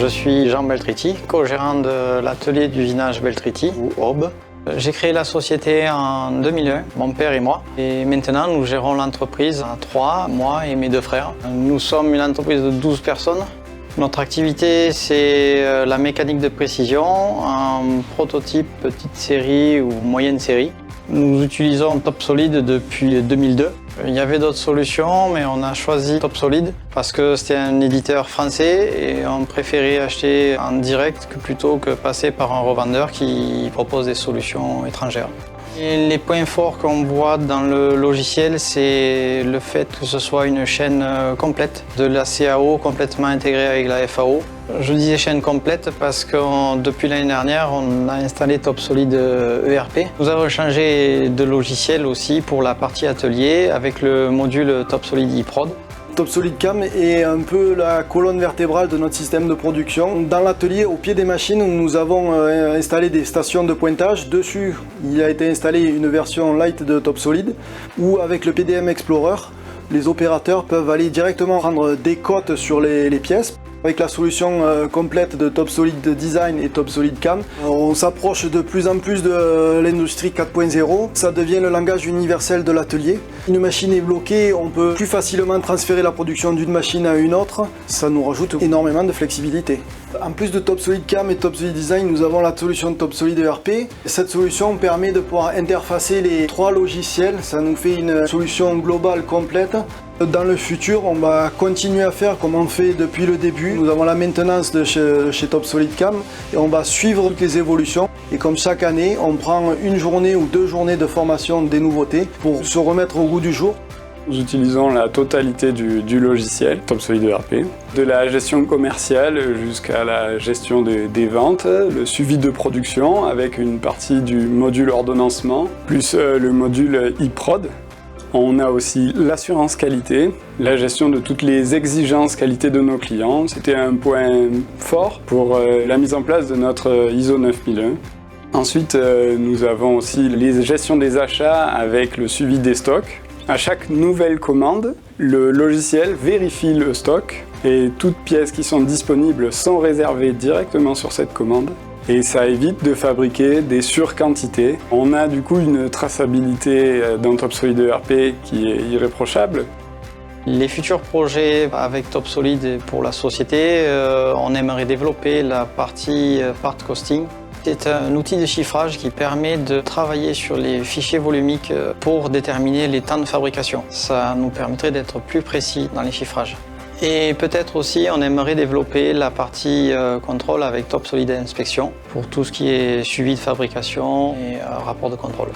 Je suis Jean Beltriti, co-gérant de l'atelier d'usinage Beltriti, ou AUB. J'ai créé la société en 2001, mon père et moi. Et maintenant, nous gérons l'entreprise à 3, moi et mes 2 frères. Nous sommes une entreprise de 12 personnes. Notre activité, c'est la mécanique de précision, en prototype, petite série ou moyenne série. Nous utilisons TopSolid depuis 2002. Il y avait d'autres solutions, mais on a choisi TopSolid parce que c'était un éditeur français et on préférait acheter en direct plutôt que passer par un revendeur qui propose des solutions étrangères. Et les points forts qu'on voit dans le logiciel, c'est le fait que ce soit une chaîne complète, de la CAO complètement intégrée avec la FAO. Je disais chaîne complète parce que depuis l'année dernière, on a installé TopSolid ERP. Nous avons changé de logiciel aussi pour la partie atelier avec le module TopSolid eProd. TopSolid CAM est un peu la colonne vertébrale de notre système de production. Dans l'atelier, au pied des machines, nous avons installé des stations de pointage. Dessus, il a été installé une version light de TopSolid où avec le PDM Explorer, les opérateurs peuvent aller directement rendre des cotes sur les pièces. Avec la solution complète de TopSolid Design et TopSolid CAM, on s'approche de plus en plus de l'industrie 4.0. Ça devient le langage universel de l'atelier. Une machine est bloquée, on peut plus facilement transférer la production d'une machine à une autre. Ça nous rajoute énormément de flexibilité. En plus de TopSolid CAM et TopSolid Design, nous avons la solution TopSolid ERP. Cette solution permet de pouvoir interfacer les 3 logiciels. Ça nous fait une solution globale complète. Dans le futur, on va continuer à faire comme on fait depuis le début. Nous avons la maintenance de chez TopSolid CAM et on va suivre toutes les évolutions. Et comme chaque année, on prend une journée ou 2 journées de formation des nouveautés pour se remettre au goût du jour. Nous utilisons la totalité du logiciel TopSolid ERP, de la gestion commerciale jusqu'à la gestion des ventes, le suivi de production avec une partie du module ordonnancement, plus le module eProd. On a aussi l'assurance qualité, la gestion de toutes les exigences qualité de nos clients. C'était un point fort pour la mise en place de notre ISO 9001. Ensuite, nous avons aussi les gestions des achats avec le suivi des stocks. À chaque nouvelle commande, le logiciel vérifie le stock et toutes pièces qui sont disponibles sont réservées directement sur cette commande. Et ça évite de fabriquer des surquantités. On a du coup une traçabilité dans TopSolid ERP qui est irréprochable. Les futurs projets avec TopSolid pour la société, on aimerait développer la partie part costing. C'est un outil de chiffrage qui permet de travailler sur les fichiers volumiques pour déterminer les temps de fabrication. Ça nous permettrait d'être plus précis dans les chiffrages. Et peut-être aussi, on aimerait développer la partie contrôle avec TopSolid Inspection pour tout ce qui est suivi de fabrication et rapport de contrôle.